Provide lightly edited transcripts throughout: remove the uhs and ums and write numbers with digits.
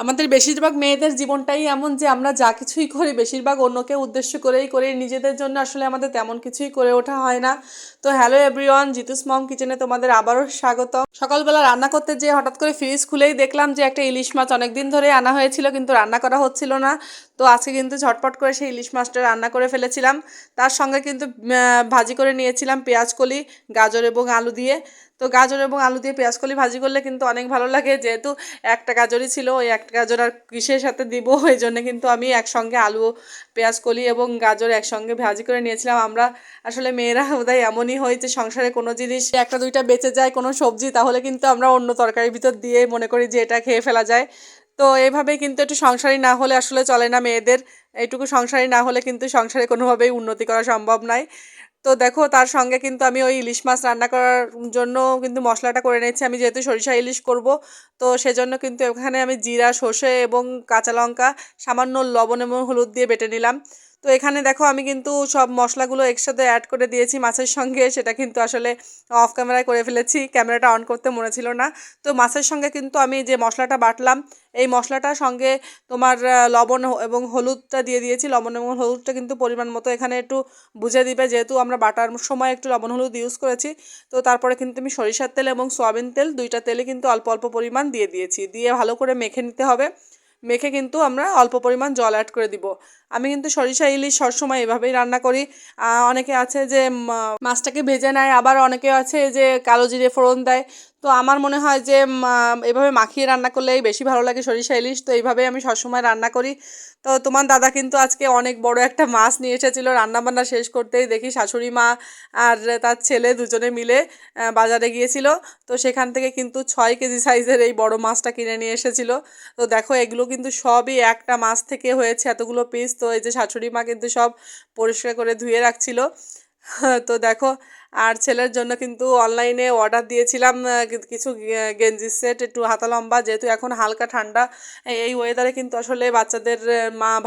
আমাদের বেশিরভাগ মেয়েদের জীবনটাই এমন যে আমরা যা কিছুই করি বেশিরভাগ অন্যকে উদ্দেশ্য করেই করি, নিজেদের জন্য আসলে আমাদের তেমন কিছুই করে ওঠা হয় না। তো হ্যালো এভরিওয়ান, জিতুস মম কিচেনে তোমাদের আবারও স্বাগত। সকালবেলা রান্না করতে যেয়ে হঠাৎ করে ফ্রিজ খুলেই দেখলাম যে একটা ইলিশ মাছ অনেকদিন ধরে আনা হয়েছিল কিন্তু রান্না করা হচ্ছিল না। তো আজকে কিন্তু ঝটপট করে সেই ইলিশ মাছটা রান্না করে ফেলেছিলাম। তার সঙ্গে কিন্তু ভাজি করে নিয়েছিলাম পেঁয়াজকলি, গাজর এবং আলু দিয়ে। তো গাজর এবং আলু দিয়ে পেঁয়াজকলি ভাজি করলে কিন্তু অনেক ভালো লাগে, যেহেতু একটা গাজরই ছিল, ওই একটা গাজর আর কিসের সাথে দিব, এই জন্য কিন্তু আমি একসঙ্গে আলু, পেঁয়াজকলি এবং গাজর একসঙ্গে ভাজি করে নিয়েছিলাম। আমরা আসলে মেয়েরা বোধহয় এমনই হয় যে সংসারে কোনো জিনিস একটা দুইটা বেঁচে যায়, কোনো সবজি, তাহলে কিন্তু আমরা অন্য তরকারির ভিতর দিয়ে মনে করি যে এটা খেয়ে ফেলা যায়। তো এইভাবেই কিন্তু একটু সংসারী না হলে আসলে চলে না মেয়েদের। এইটুকু সংসারী না হলে কিন্তু সংসারে কোনোভাবেই উন্নতি করা সম্ভব নয়। তো দেখো তার সঙ্গে কিন্তু আমি ওই ইলিশ মাছ রান্না করার জন্য কিন্তু মশলাটা করে নিয়েছি। আমি যেহেতু সরিষা ইলিশ করব, তো সেজন্য কিন্তু এখানে আমি জিরা, সর্ষে এবং কাঁচা লঙ্কা, সামান্য লবণ এবং হলুদ দিয়ে বেটে নিলাম। তো এখানে দেখো আমি কিন্তু সব মশলাগুলো একসাথে অ্যাড করে দিয়েছি মাছের সঙ্গে, সেটা কিন্তু আসলে অফ ক্যামেরায় করে ফেলেছি, ক্যামেরাটা অন করতে মনে ছিল না। তো মাছের সঙ্গে কিন্তু আমি যে মশলাটা বাটলাম, এই মশলাটার সঙ্গে তোমার লবণ এবং হলুদটা দিয়ে দিয়েছি। লবণ এবং হলুদটা কিন্তু পরিমাণ মতো এখানে একটু বুঝে দিবে, যেহেতু আমরা বাটার সময় একটু লবণ হলুদ ইউজ করেছি। তো তারপরে কিন্তু আমি সরিষার তেল এবং সয়াবিন তেল, দুইটা তেলে কিন্তু অল্প অল্প পরিমাণ দিয়ে দিয়েছি। দিয়ে ভালো করে মেখে নিতে হবে। মেখে কিন্তু আমরা অল্প পরিমাণ জল অ্যাড করে দিব। আমি কিন্তু সরিষা ইলিশ সবসময় এভাবেই রান্না করি। অনেকে আছে যে মাছটাকে ভেজে নেয়, আবার অনেকে আছে যে কালো জিরে ফোড়ন দেয়। তো আমার মনে হয় যে এভাবে মাখিয়ে রান্না করলেই বেশি ভালো লাগে সরিষা ইলিশ। তো এইভাবেই আমি সবসময় রান্না করি। তো তোমার দাদা কিন্তু আজকে অনেক বড় একটা মাছ নিয়ে এসেছিলো। রান্নাবান্না শেষ করতেই দেখি শাশুড়ি মা আর তার ছেলে দুজনে মিলে বাজারে গিয়েছিল। তো সেখান থেকে কিন্তু 6 কেজি সাইজের এই বড় মাছটা কিনে নিয়ে এসেছিল। তো দেখো এগুলো কিন্তু সবই একটা মাছ থেকে হয়েছে, এতগুলো পিস। তো এই যে শাশুড়ি মা কিন্তু সব পরিষ্কার করে ধুয়ে রাখছিল। তো দেখো, আর ছেলের জন্য কিন্তু অনলাইনে অর্ডার দিয়েছিলাম কিছু গেঞ্জি সেট, একটু হাতা লম্বা, যেহেতু এখন হালকা ঠান্ডা। এই ওয়েদারে কিন্তু আসলে বাচ্চাদের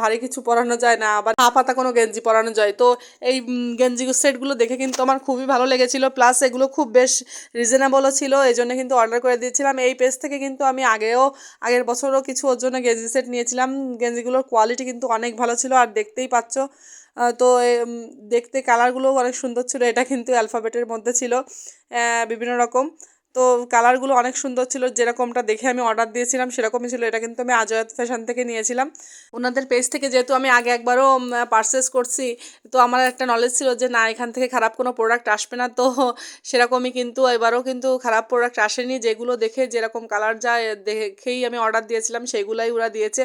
ভারী কিছু পরানো যায় না, আবার হাফ হাতা কোনো গেঞ্জি পরানো যায়। তো এই গেঞ্জি সেটগুলো দেখে কিন্তু আমার খুবই ভালো লেগেছিল, প্লাস এগুলো খুব বেশ রিজনেবলও ছিল, এই জন্য কিন্তু অর্ডার করে দিয়েছিলাম। এই পেজ থেকে কিন্তু আমি আগের বছরও কিছু ওর জন্য গেঞ্জি সেট নিয়েছিলাম। গেঞ্জিগুলোর কোয়ালিটি কিন্তু অনেক ভালো ছিল, আর দেখতেই পাচ্ছ। তো দেখতে কালারগুলোও অনেক সুন্দর ছিল। এটা কিন্তু অ্যালফাবেটের মধ্যে ছিল বিভিন্ন রকম। তো কালারগুলো অনেক সুন্দর ছিল, যেরকমটা দেখে আমি অর্ডার দিয়েছিলাম সেরকমই ছিল। এটা কিন্তু আমি আজওয়াত ফ্যাশন থেকে নিয়েছিলাম। ওনাদের পেজ থেকে যেহেতু আমি আগে একবারও পারচেস করছি, তো আমার একটা নলেজ ছিল যে না, এখান থেকে খারাপ কোনো প্রোডাক্ট আসবে না। তো সেরকমই কিন্তু এবারও কিন্তু খারাপ প্রোডাক্ট আসেনি। যেগুলো দেখে যেরকম কালার যায় দেখেই আমি অর্ডার দিয়েছিলাম, সেগুলাই ওরা দিয়েছে।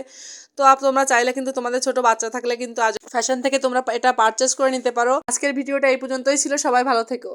তো তোমরা চাইলে কিন্তু তোমাদের ছোট বাচ্চা থাকলে কিন্তু আজ ফ্যাশন থেকে তোমরা এটা পারচেস করে নিতে পারো। আজকের ভিডিওটা এই পর্যন্তই ছিল, সবাই ভালো থেকো।